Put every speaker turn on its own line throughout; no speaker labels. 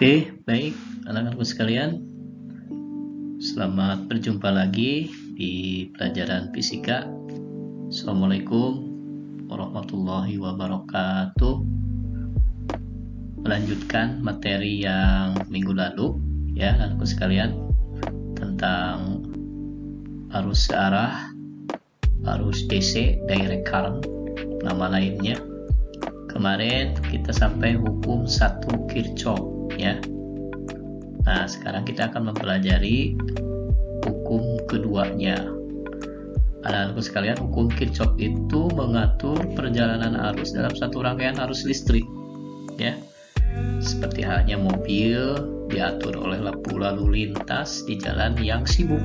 Oke, baik anak-anakku sekalian. Selamat berjumpa lagi di pelajaran fisika. Assalamualaikum warahmatullahi wabarakatuh. Melanjutkan materi yang minggu lalu ya anak-anakku sekalian, tentang arus searah, arus DC, direct current, nama lainnya. Kemarin kita sampai hukum 1 Kirchhoff ya. Nah, sekarang kita akan mempelajari hukum keduanya. Anak-anakku sekalian, hukum Kirchhoff itu mengatur perjalanan arus dalam satu rangkaian arus listrik ya. Seperti halnya mobil diatur oleh lampu lalu lintas di jalan yang sibuk.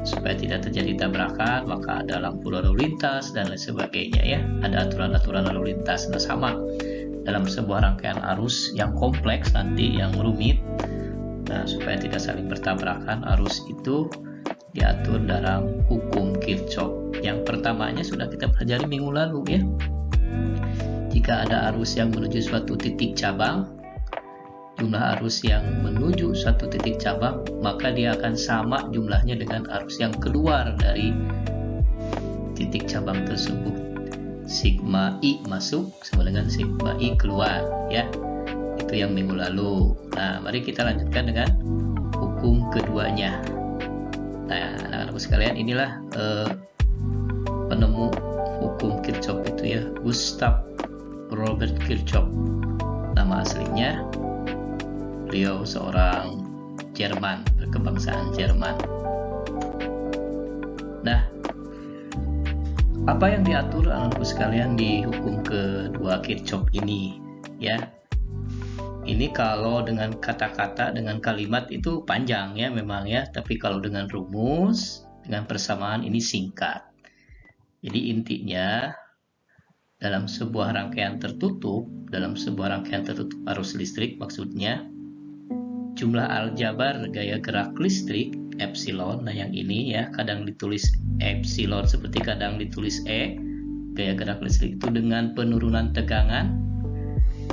Supaya tidak terjadi tabrakan, maka ada lampu lalu lintas dan lain sebagainya ya. Ada aturan-aturan lalu lintas. Nah, sama dalam sebuah rangkaian arus yang kompleks nanti, yang rumit. Nah, supaya tidak saling bertabrakan, arus itu diatur dalam hukum Kirchhoff. Yang pertamanya sudah kita pelajari minggu lalu ya. Jika ada arus yang menuju suatu titik cabang, jumlah arus yang menuju satu titik cabang, maka dia akan sama jumlahnya dengan arus yang keluar dari titik cabang tersebut. Sigma I masuk sama dengan sigma I keluar ya. Itu yang minggu lalu. Nah, mari kita lanjutkan dengan hukum keduanya. Nah, anak-anakku sekalian, inilah penemu hukum Kirchhoff itu ya, Gustav Robert Kirchhoff. Nama aslinya, beliau seorang Jerman, berkebangsaan Jerman. Nah, apa yang diatur anak-anakku sekalian di hukum kedua Kirchhoff ini ya? Ini kalau dengan kata-kata, dengan kalimat itu panjang ya memang ya, tapi kalau dengan rumus, dengan persamaan ini singkat. Jadi intinya dalam sebuah rangkaian tertutup, arus listrik maksudnya, jumlah aljabar gaya gerak listrik epsilon, nah yang ini ya, kadang ditulis epsilon seperti kadang ditulis E, gaya gerak listrik itu dengan penurunan tegangan.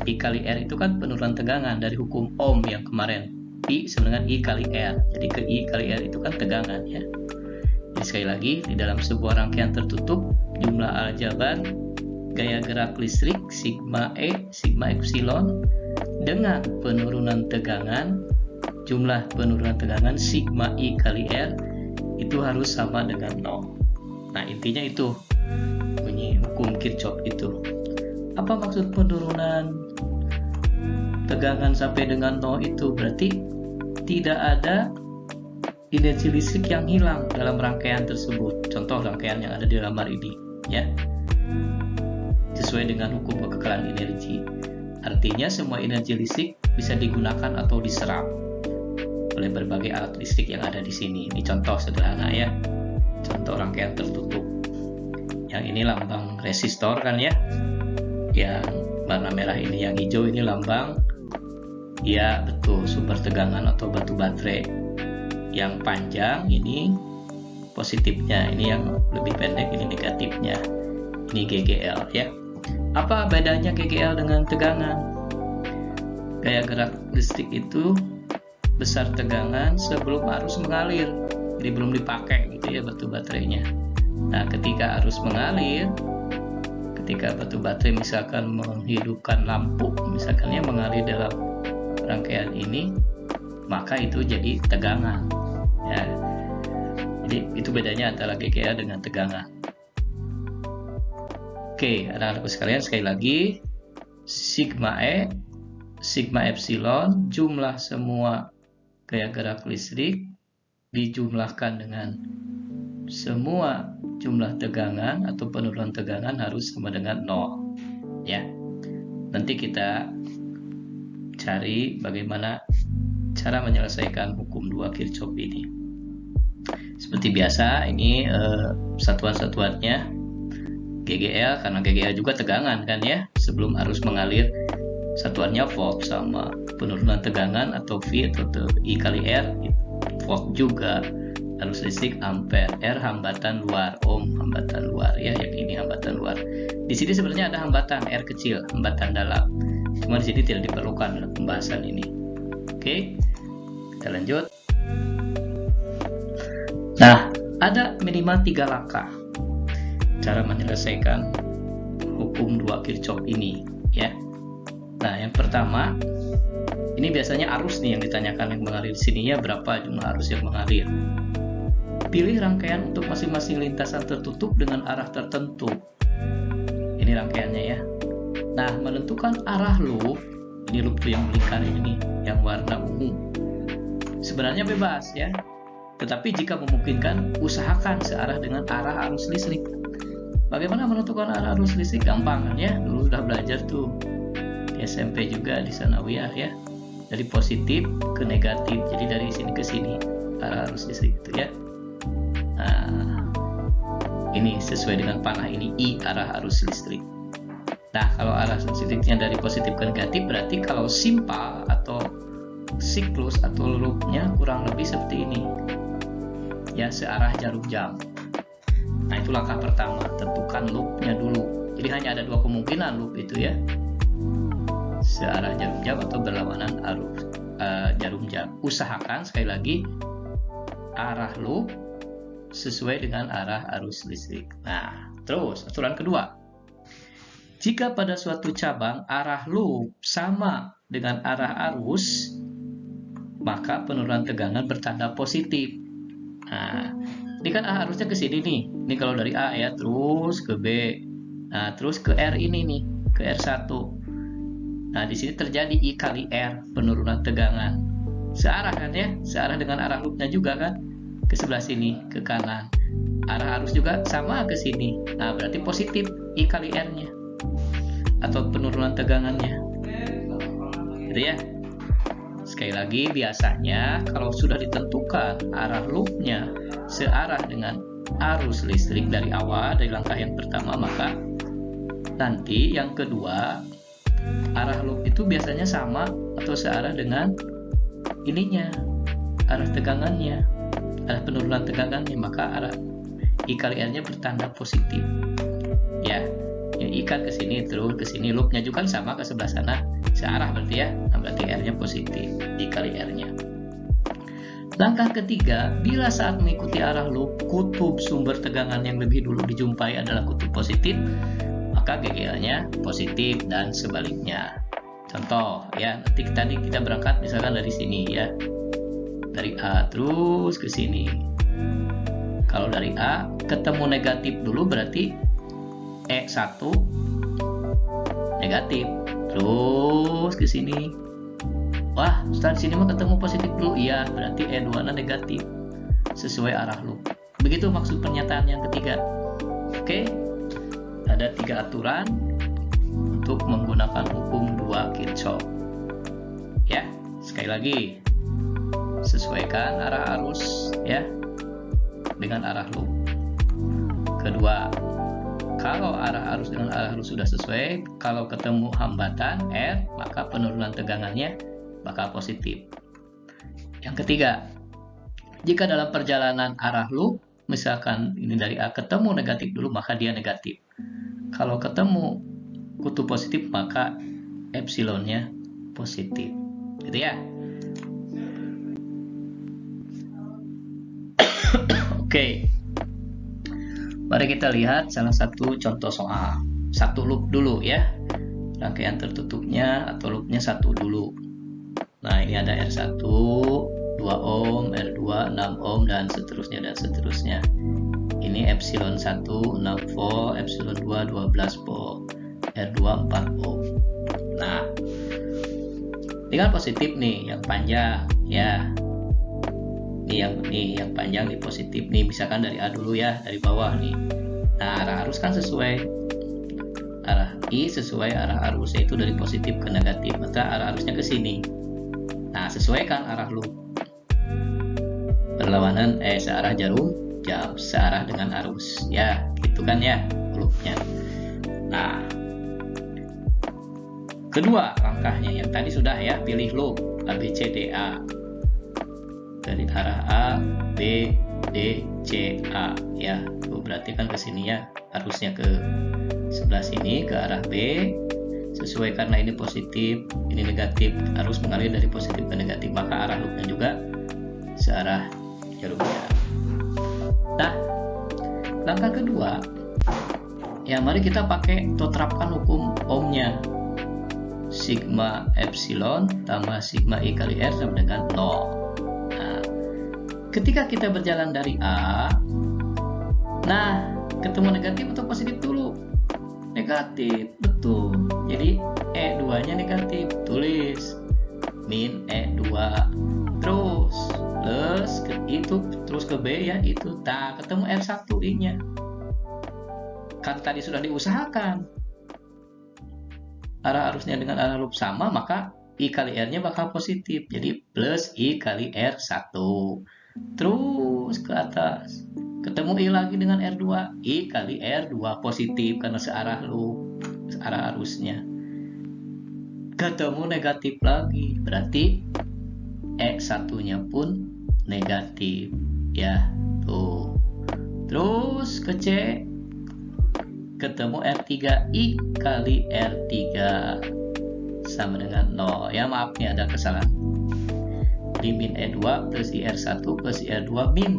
I kali R itu kan penurunan tegangan dari hukum Ohm yang kemarin, I sama dengan I kali R, jadi ke I kali R itu kan tegangan ya. Jadi sekali lagi, di dalam sebuah rangkaian tertutup, jumlah aljabar gaya gerak listrik sigma E, sigma epsilon dengan penurunan tegangan, jumlah penurunan tegangan sigma I kali R itu harus sama dengan 0. Nah, intinya itu bunyi hukum Kirchhoff itu. Apa maksud penurunan tegangan sampai dengan 0 itu? Berarti tidak ada energi listrik yang hilang dalam rangkaian tersebut. Contoh rangkaian yang ada di lamar ini ya, sesuai dengan hukum kekekalan energi. Artinya semua energi listrik bisa digunakan atau diserap oleh berbagai alat listrik yang ada di sini. Ini contoh sederhana ya, contoh rangkaian tertutup. Yang ini lambang resistor kan ya, yang warna merah ini, yang hijau ini lambang ya, betul, sumber tegangan atau batu baterai. Yang panjang ini positifnya, ini yang lebih pendek ini negatifnya, ini GGL ya. Apa bedanya GGL dengan tegangan? Gaya gerak listrik itu besar tegangan sebelum arus mengalir, jadi belum dipakai gitu ya batu baterainya. Nah, ketika arus mengalir, ketika batu baterai misalkan menghidupkan lampu, misalkan ya mengalir dalam rangkaian ini, maka itu jadi tegangan ya. Jadi itu bedanya antara GGL dengan tegangan. Oke, anak-anakku sekalian, sekali lagi, sigma E, sigma epsilon, jumlah semua gaya gerak listrik dijumlahkan dengan semua jumlah tegangan atau penurunan tegangan harus sama dengan 0 ya. Nanti kita cari bagaimana cara menyelesaikan hukum 2 Kirchhoff ini. Seperti biasa, ini satuan-satuannya GGL, karena GGL juga tegangan kan ya, sebelum arus mengalir satuannya volt sama penurunan tegangan atau V atau I kali R, volt juga, arus listrik ampere, R hambatan luar, Ohm hambatan luar ya, yang ini hambatan luar. Di sini sebenarnya ada hambatan R kecil, hambatan dalam, cuma di sini tidak diperlukan dalam pembahasan ini. Oke, kita lanjut. Nah, ada minimal 3 langkah cara menyelesaikan hukum 2 Kirchhoff ini, ya. Nah, yang pertama, ini biasanya arus nih yang ditanyakan, yang mengalir di sini ya, berapa jumlah arus yang mengalir. Pilih rangkaian untuk masing-masing lintasan tertutup dengan arah tertentu. Ini rangkaiannya ya. Nah, menentukan arah loop, ini loop tuh yang melingkar ini, yang warna ungu. Sebenarnya bebas ya, tetapi jika memungkinkan, usahakan searah dengan arah arus listrik. Bagaimana menentukan arah arus listrik? Gampang kan ya, dulu udah belajar tuh di SMP juga di Sanawiyah ya, dari positif ke negatif, jadi dari sini ke sini arah arus listrik itu ya. Nah, ini sesuai dengan panah ini I, arah arus listrik. Nah, kalau arah listriknya dari positif ke negatif, berarti kalau simpal atau siklus atau loopnya kurang lebih seperti ini ya, searah jarum jam. Nah, itu langkah pertama, tentukan loopnya dulu. Jadi hanya ada 2 kemungkinan loop itu ya, searah jarum jam atau berlawanan arus jarum jam. Usahakan sekali lagi arah loop sesuai dengan arah arus listrik. Nah, terus aturan kedua, jika pada suatu cabang arah loop sama dengan arah arus, maka penurunan tegangan bertanda positif. Nah, ini kan arusnya ke sini nih. Ini kalau dari A ya, terus ke B. Nah, terus ke R ini nih, ke R1. Nah, di sini terjadi I kali R, penurunan tegangan. Searah kan ya, searah dengan arah loopnya juga kan, ke sebelah sini, ke kanan. Arah arus juga sama ke sini. Nah, berarti positif I kali R-nya, atau penurunan tegangannya. Gitu ya. Sekali lagi, biasanya kalau sudah ditentukan arah loopnya searah dengan arus listrik dari awal, dari langkah yang pertama, maka nanti yang kedua arah loop itu biasanya sama atau searah dengan ininya, arah tegangannya, arah penurunan tegangannya, maka arah I kali R-nya bertanda positif ya. Ini I kan ke sini, terus ke sini, loopnya juga kan sama ke sebelah sana, searah berarti ya. Nah, berarti R-nya positif, I kali R-nya. Langkah ketiga, bila saat mengikuti arah loop, kutub sumber tegangan yang lebih dulu dijumpai adalah kutub positif, maka GGL-nya positif dan sebaliknya. Contoh ya, nanti kita berangkat misalkan dari sini ya, dari A terus ke sini. Kalau dari A ketemu negatif dulu, berarti E1 negatif, terus ke sini. Wah, setelah di sini mah ketemu positif dulu. Iya, berarti E2-nya negatif sesuai arah loop. Begitu maksud pernyataan yang ketiga. Oke, ada 3 aturan untuk menggunakan hukum 2 Kirchhoff. Ya, sekali lagi, sesuaikan arah arus ya dengan arah loop. Kedua, kalau arah arus dengan arah arus sudah sesuai, kalau ketemu hambatan R, maka penurunan tegangannya bakal positif. Yang ketiga, jika dalam perjalanan arah loop, misalkan ini dari A ketemu negatif dulu, maka dia negatif. Kalau ketemu kutub positif, maka epsilonnya positif. Gitu ya. Oke. Mari kita lihat salah satu contoh soal. Satu loop dulu ya. Rangkaian tertutupnya atau loopnya satu dulu. Nah, ini ada R1, 2 ohm, R2, 6 ohm, dan seterusnya dan seterusnya. Ini epsilon 1, 6 volt, epsilon 2, 12 volt, R2, 4 ohm. Nah, ini kan positif nih, yang panjang ya. Ini yang panjang nih positif nih, misalkan dari A dulu ya, dari bawah nih. Nah, arah arus kan sesuai arah I sesuai arah arus, yaitu dari positif ke negatif, maka arah arusnya ke sini. Nah, sesuaikan arah loop. Berlawanan searah jarum jam, searah dengan arus ya, gitu kan ya loopnya. Nah, kedua langkahnya yang tadi sudah ya, pilih loop A B C D A. Dari arah A, B, D, C, A ya. Itu berarti kan ke sini ya, arusnya ke sebelah sini ke arah B, sesuai karena ini positif, ini negatif, arus mengalir dari positif ke negatif, maka arah loopnya juga searah jarum jam. Nah, langkah kedua, ya mari kita pakai atau terapkan hukum Ohmnya. Sigma epsilon tambah sigma I kali R sama dengan 0. Nah, ketika kita berjalan dari A, nah ketemu negatif atau positif dulu? Negatif, betul. Jadi E2 nya negatif, tulis min E2 terus plus ke itu terus ke B ya itu. Tak ketemu R1 I nya kan tadi sudah diusahakan arah arusnya dengan arah loop sama, maka I kali R nya bakal positif, jadi plus I kali R1 terus ke atas ketemu I lagi dengan R2, I kali R2 positif karena searah loop, searah arusnya. Ketemu negatif lagi, berarti E1 nya pun negatif ya tuh. Terus ke C ketemu R3, I kali R3 sama dengan 0 ya, maaf nih ada kesalahan. Di min E2 plus IR1 plus IR2 min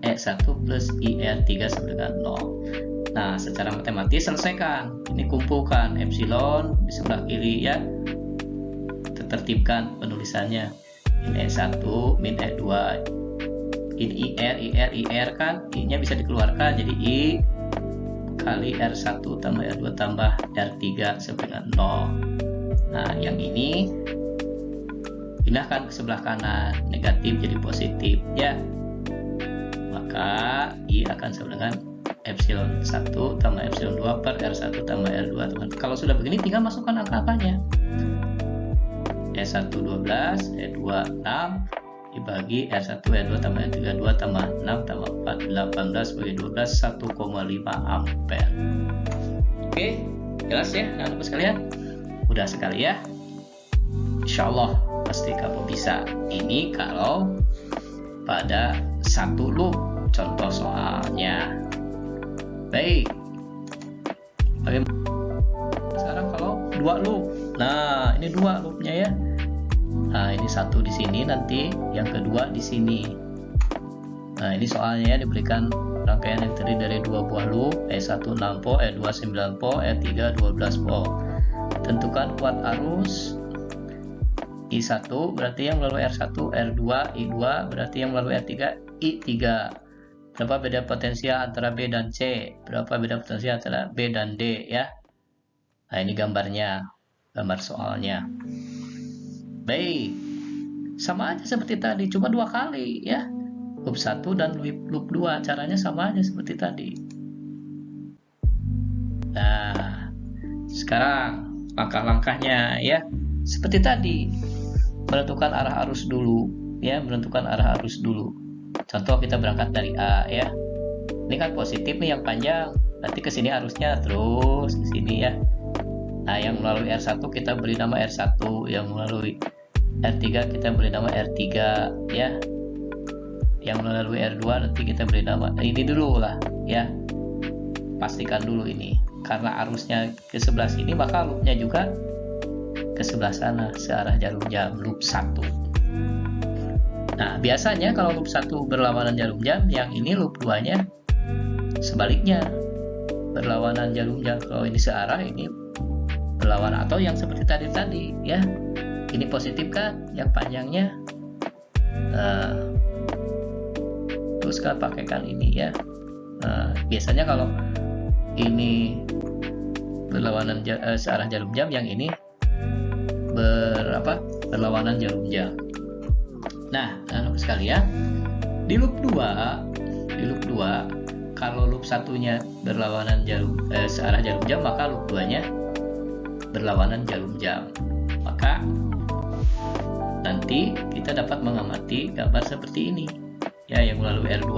E1 plus IR3 sama dengan 0. Nah, secara matematis selesaikan. Ini kumpulkan epsilon di sebelah kiri ya. Tertibkan penulisannya. Min E1, min E2, ini IR kan, I-nya bisa dikeluarkan jadi I kali R1 tambah R2 tambah R3 sama dengan 0. Nah, yang ini pindahkan ke sebelah kanan, negatif jadi positif ya. Maka I akan sama dengan epsilon 1 tambah epsilon 2 per R1 tambah R2 teman. Kalau sudah begini tinggal masukkan angka-angkanya. E1 12, E2 6 dibagi R1 R2 tambah R3 2 tambah 6 tambah 4 18 bagi 12 1,5 ampere. Oke, jelas ya anak-anak sekalian? Udah sekali ya. Insyaallah pasti kamu bisa. Ini kalau pada satu loop contoh soalnya. Baik. Bagaimana sekarang kalau dua loop? Nah, ini dua loopnya ya. Nah, ini satu di sini, nanti yang kedua di sini. Nah, ini soalnya diberikan rangkaian yang terdiri dari dua buah loop, E1 6 Po, E2 9 Po, E3 12 Po. Tentukan kuat arus. I1 berarti yang melalui R1, R2, I2 berarti yang melalui R3, I3. Berapa beda potensial antara B dan C? Berapa beda potensial antara B dan D ya? Nah, ini gambarnya, gambar soalnya. Baik, sama aja seperti tadi, cuma dua kali ya. Loop 1 dan loop 2, caranya sama aja seperti tadi. Nah, sekarang langkah-langkahnya ya, seperti tadi. Menentukan arah arus dulu ya, menentukan arah arus dulu. Contoh kita berangkat dari A ya. Ini kan positif nih yang panjang, nanti ke sini arusnya terus ke sini ya. Nah, yang melalui R1 kita beri nama R1, yang melalui R3 kita beri nama R3 ya. Yang melalui R2 nanti kita beri nama ini dulu lah ya. Pastikan dulu ini. Karena arusnya ke sebelah sini, maka loopnya juga ke sebelah sana, searah jarum jam, loop 1. Nah, biasanya kalau loop 1 berlawanan jarum jam, yang ini loop 2 nya sebaliknya, berlawanan jarum jam. Kalau ini searah, ini berlawanan, atau yang seperti tadi ya. Ini positif kan, yang panjangnya. Nah, terus kan pakaikan ini ya. Nah, biasanya kalau ini berlawanan searah jarum jam, yang ini berlawanan jarum jam. Nah, anak sekalian, di loop 2 kalau loop satunya berlawanan searah jarum jam, maka loop 2-nya berlawanan jarum jam. Maka nanti kita dapat mengamati gambar seperti ini. Ya, yang melalui R2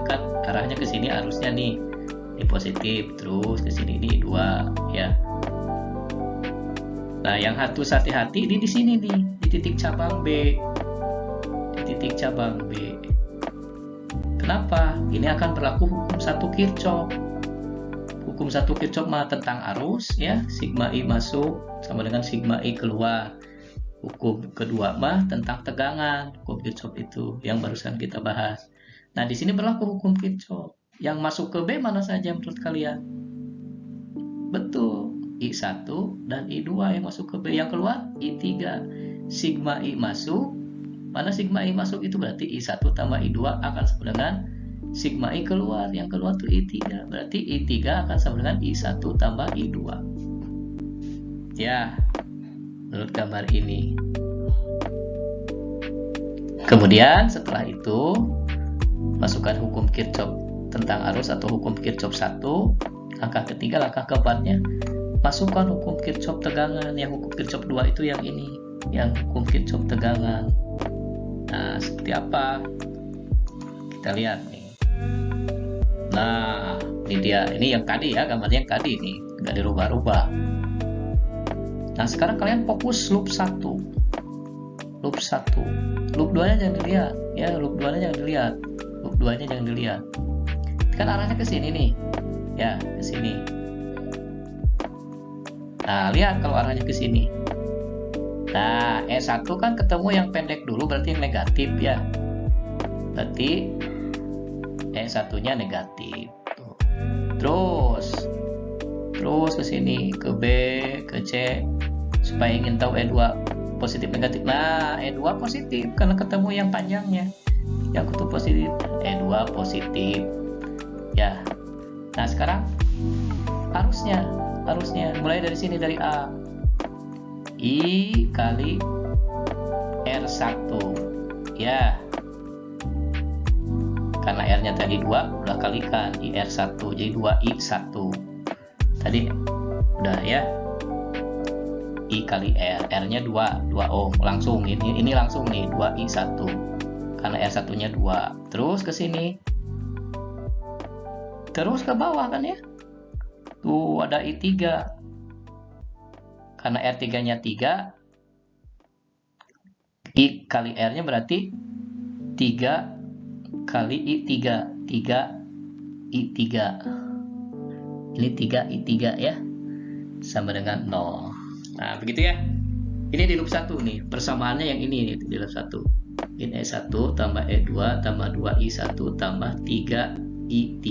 kan arahnya ke sini, arusnya nih ini positif, terus ke sini ini 2 ya. Nah, yang harus hati-hati ini di sini nih, di titik cabang B. Di titik cabang B. Kenapa? Ini akan berlaku hukum 1 Kirchhoff. hukum 1 Kirchhoff mah tentang arus ya, sigma I masuk sama dengan sigma I keluar. Hukum kedua mah tentang tegangan, hukum Kirchhoff itu yang barusan kita bahas. Nah, di sini berlaku hukum Kirchhoff. Yang masuk ke B mana saja menurut kalian? Betul, I1 dan I2 yang masuk ke B, yang keluar I3. Sigma I masuk, mana sigma I masuk itu berarti I1 tambah I2 akan sama dengan sigma I keluar, yang keluar tuh I3, berarti I3 akan sama dengan I1 tambah I2 ya, menurut gambar ini. Kemudian setelah itu masukkan hukum Kirchhoff tentang arus atau hukum Kirchhoff 1. Langkah ketiga, langkah keempatnya masukkan hukum Kirchhoff tegangan. Yang hukum Kirchhoff 2 itu yang ini, yang hukum Kirchhoff tegangan. Nah, seperti apa? Kita lihat nih. Nah, ini dia, ini yang tadi ya, gambarnya yang tadi nih, nggak dirubah-rubah. Nah, sekarang kalian fokus loop 1. Loop 1. Loop 2-nya jangan dilihat ya, loop 2-nya jangan dilihat. Loop 2-nya jangan dilihat. Kan arahnya ke sini nih. Ya, ke sini. Nah, lihat kalau arahnya ke sini. Nah, E1 kan ketemu yang pendek dulu, berarti yang negatif ya. Berarti E1-nya negatif. Tuh. Terus ke sini, ke B, ke C, supaya ingin tahu E2 positif negatif. Nah, E2 positif karena ketemu yang panjangnya. Yang kutub positif, E2 positif. Ya. Nah, sekarang arusnya mulai dari sini, dari A. I kali R1 ya, karena R-nya tadi 2, udah kalikan I R1 jadi 2I1 tadi udah ya, I kali R, R-nya 2 ohm langsung, ini langsung nih 2I1 karena R1-nya 2. Terus ke sini, terus ke bawah kan ya, tuh ada I3 karena R3-nya 3, I kali R-nya berarti 3 kali I3, 3I3. Ini 3I3 ya, sama dengan 0. Nah, begitu ya. Ini di loop 1 nih, persamaannya yang ini nih, di loop 1. Ini E1 tambah E2 tambah 2I1 tambah 3I3.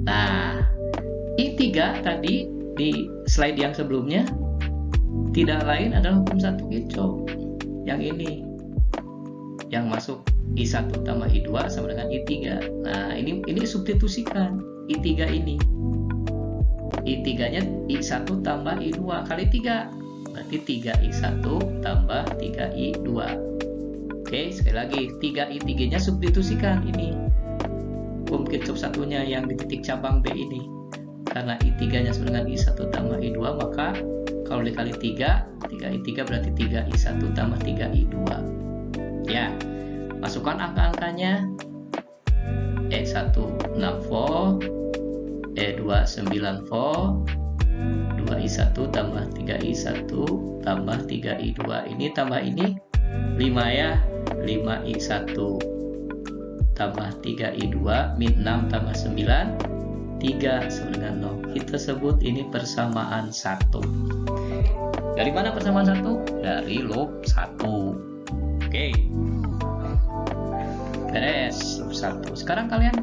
Nah, I3 tadi di slide yang sebelumnya tidak lain adalah hukum 1 Kirchhoff yang ini, yang masuk I1 tambah I2 sama dengan I3. Nah, ini substitusikan I3 ini, I3-nya I1 tambah I2 kali 3, berarti 3I1 tambah 3I2. Oke, sekali lagi 3I3-nya substitusikan ini hukum Kirchhoff 1-nya yang di titik cabang B ini. Karena I3-nya sama dengan I1 tambah I2, maka kalau dikali 3I3 berarti 3I1 tambah 3I2. Ya, masukkan angka-angkanya. E1 6 volt, E2 9 volt, 2I1 tambah 3I1 tambah 3I2. Ini tambah ini 5 ya, 5I1 tambah 3I2 min 6 tambah 9, 3 sama dengan 0. Kita sebut ini persamaan 1. Dari mana persamaan 1? Dari loop 1. Oke. Beres loop 1. Sekarang kalian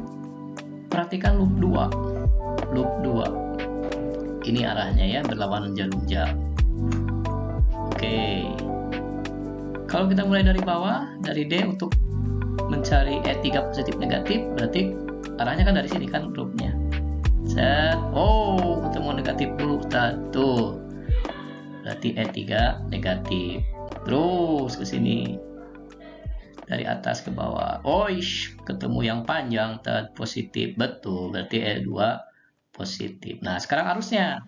perhatikan loop 2. Loop 2. Ini arahnya ya, berlawanan jarum jam. Oke. Kalau kita mulai dari bawah, dari D untuk mencari E3 positif negatif, berarti arahnya kan dari sini kan loopnya. Set, oh ketemu negatif dulu, tuh berarti E3 negatif. Terus ke sini dari atas ke bawah, ketemu yang panjang, positif, betul, berarti E2 positif. Nah, sekarang arusnya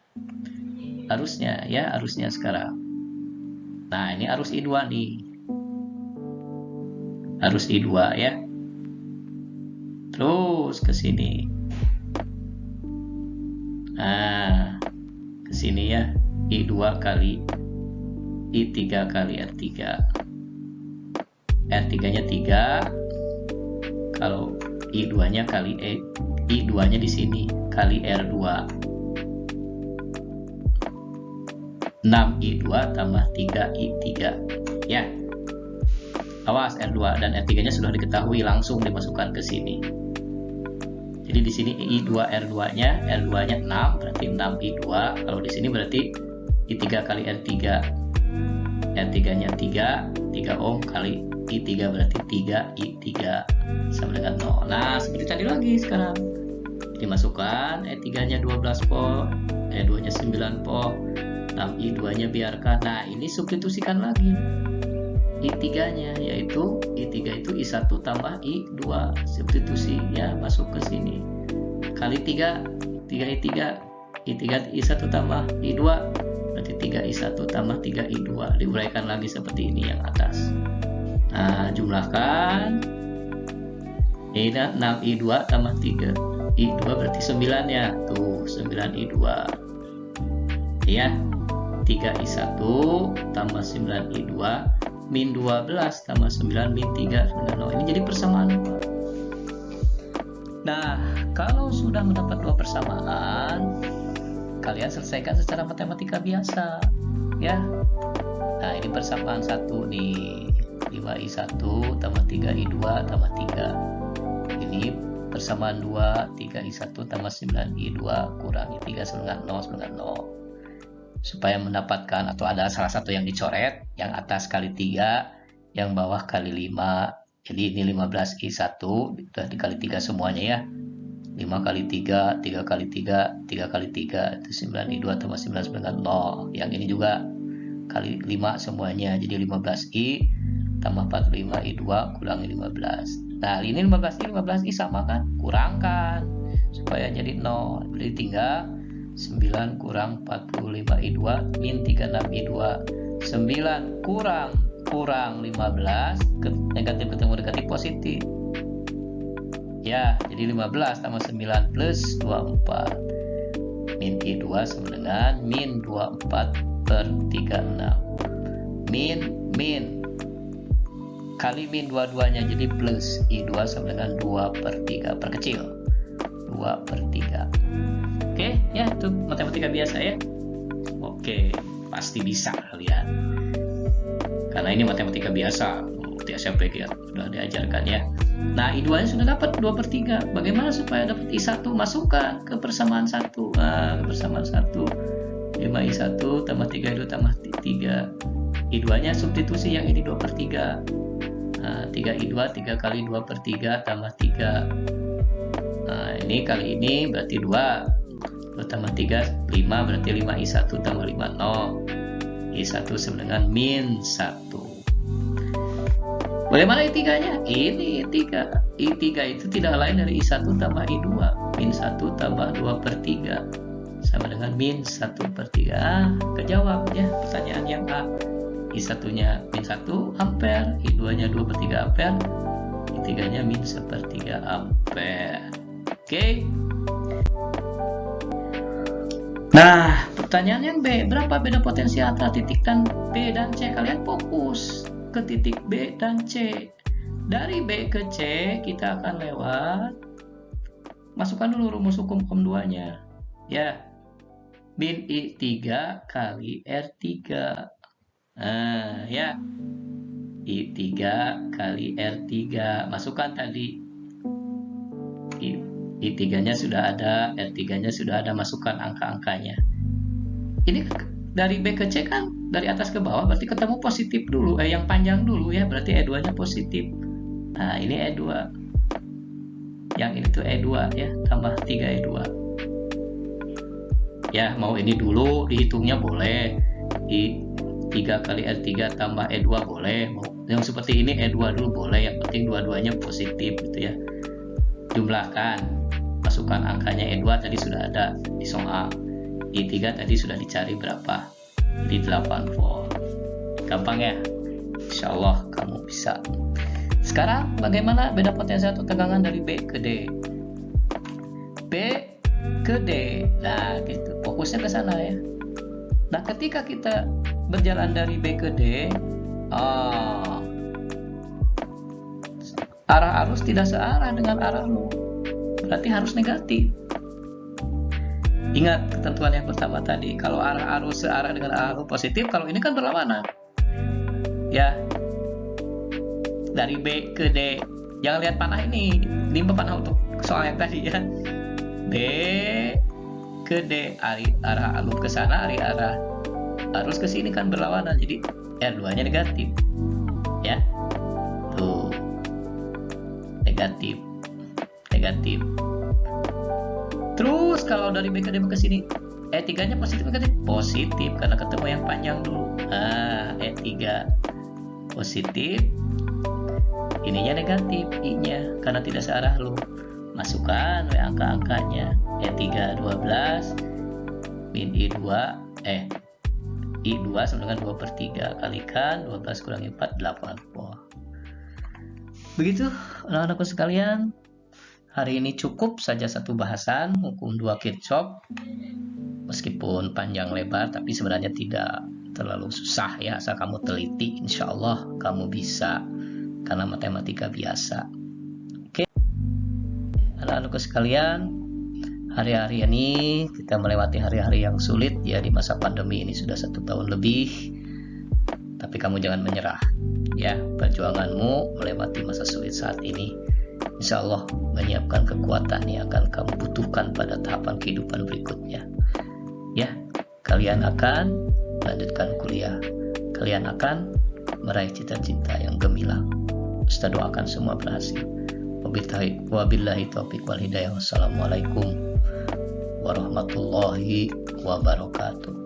sekarang. Nah, ini arus I2 nih, arus I2 ya. Terus ke sini. Nah, ke sini ya, I2 kali I3 kali R3. R3-nya 3, kalau I2-nya kali I2 nya di sini kali R2. 6I2 tambah 3I3 ya. Awas, R2 dan R3 nya sudah diketahui, langsung dimasukkan ke sini. Jadi di sini I2 R2 nya 6 berarti 6I2. Kalau di sini berarti I3 kali R3. R3 nya 3 ohm kali I3 berarti 3I3 sama dengan 0. Nah, seperti tadi lagi sekarang. Dimasukkan E3 nya 12 volt, E2 nya 9 volt, 6I2 nya biarkan. Nah, ini substitusikan lagi I3 nya, yaitu I3 itu I1 tambah I2. Substitusi ya, masuk ke sini. Kali 3 I3 I1 tambah I2 berarti 3I1 tambah 3I2. Diuraikan lagi seperti ini yang atas. Nah, jumlahkan. Ini 6I2 tambah 3I2 berarti 9 ya. Tuh, 9I2. Ya. 3I1 tambah 9I2 min 12 tambah 9 min 3 sama dengan 0. Ini jadi persamaan 2. Nah, kalau sudah mendapat 2 persamaan, kalian selesaikan secara matematika biasa ya. Nah, ini persamaan 1 nih, 5I1 tambah 3I2 tambah 3. Ini persamaan 2, 3I1 tambah 9I2 kurangi 3 sama dengan 0 sama dengan 0. Supaya mendapatkan, atau ada salah satu yang dicoret, yang atas kali 3, yang bawah kali 5. Jadi ini 15I1 sudah dikali 3 semuanya ya. 5 kali 3, 3 kali 3, 3 kali 3 itu 9I2 tambah 9 dengan 0. Yang ini juga kali 5 semuanya, jadi 15I tambah 45I2 kurangi 15. Nah, ini 15I sama kan, kurangkan supaya jadi 0. Jadi tinggal 9 kurang 45I2 min 36I2. 9 kurang 15, negatif ketemu negatif positif ya, jadi 15 tambah 9 plus 24 min I2 sama dengan min 24 per 36. min kali min dua-duanya jadi plus I2 sama dengan 2 per 3, perkecil 2 per 3. Oke, ya itu matematika biasa ya. Oke, pasti bisa kalian. Karena ini matematika biasa, di SMP ya, sudah diajarkan ya. Nah, I2-nya sudah dapat 2 per 3. Bagaimana supaya dapat I1? Masukkan ke persamaan 1. Nah, ke persamaan 1. 5I1 tambah 3I2 tambah 3. I2-nya substitusi yang ini 2 per 3. Nah, 3I2, 3 kali 2 per 3 tambah 3. Nah, ini kali ini berarti 2. 2 tambah 3, 5 berarti 5I1 tambah 5, 0. I1 sama dengan min 1. Bagaimana I3 nya? Ini I3. I3 itu tidak lain dari I1 tambah I2. Min 1 tambah 2 per 3 sama dengan min 1 per 3. Kejawab ya pertanyaan yang A. I1 nya min 1 ampere, I2 nya 2 per 3 ampere, I3 nya min 1 per 3 ampere. Oke. Nah, pertanyaan yang B, berapa beda potensi antara titik dan B dan C? Kalian fokus ke titik B dan C. Dari B ke C, kita akan lewat, masukkan dulu rumus hukum ohm 2-nya. Ya, min I3 kali R3. Nah, ya, I3 kali R3. Masukkan tadi. I3-nya sudah ada, R3-nya sudah ada, masukkan angka-angkanya. Ini dari B ke C kan, dari atas ke bawah, berarti ketemu positif dulu, yang panjang dulu ya, berarti E2-nya positif. Nah, ini E2. Yang ini tuh E2 ya, tambah 3E2. Ya, mau ini dulu, dihitungnya boleh. I3 kali R3 tambah E2 boleh. Mau yang seperti ini E2 dulu boleh, yang penting dua-duanya positif gitu ya. Jumlahkan. Masukkan angkanya E2 tadi sudah ada di soal. I3 tadi sudah dicari berapa? Di 8 volt. Gampang ya? Insya Allah kamu bisa. Sekarang bagaimana beda potensi atau tegangan dari B ke D? B ke D. Nah, gitu. Fokusnya ke sana ya. Nah, ketika kita berjalan dari B ke D, arah arus tidak searah dengan arah lu. berarti harus negatif. Ingat ketentuan yang pertama tadi, kalau arus searah dengan arus positif, kalau ini kan berlawanan. Ya, dari B ke D. Jangan lihat panah ini, limbah panah untuk soal yang tadi ya. B ke D, arah alur ke sana, arah arus ke sini kan berlawanan. Jadi R2-nya negatif. Ya. Tuh. Negatif. Terus kalau dari B ke D ke sini, E3-nya positif negatif? Positif, karena ketemu yang panjang dulu. Nah, E3 positif, ininya negatif, I-nya, karena tidak searah lu. Masukkan angka-angkanya. E3 12, min I2 sama dengan 2/3, kalikan 12 kurangi 4, 8. Wah. Begitu anak-anakku sekalian, hari ini cukup saja satu bahasan hukum 2 Kirchhoff. Meskipun panjang lebar, tapi sebenarnya tidak terlalu susah ya, asal kamu teliti, insya Allah kamu bisa, karena matematika biasa. Oke, anak-anakku sekalian, hari-hari ini kita melewati hari-hari yang sulit ya, di masa pandemi ini sudah 1 tahun lebih. Tapi kamu jangan menyerah ya, perjuanganmu melewati masa sulit saat ini insya Allah menyiapkan kekuatan yang akan kamu butuhkan pada tahapan kehidupan berikutnya. Ya, kalian akan melanjutkan kuliah, kalian akan meraih cita-cita yang gemilang. Ustaz doakan semua berhasil. Wabillahi taufiq wal hidayah. Wassalamualaikum warahmatullahi wabarakatuh.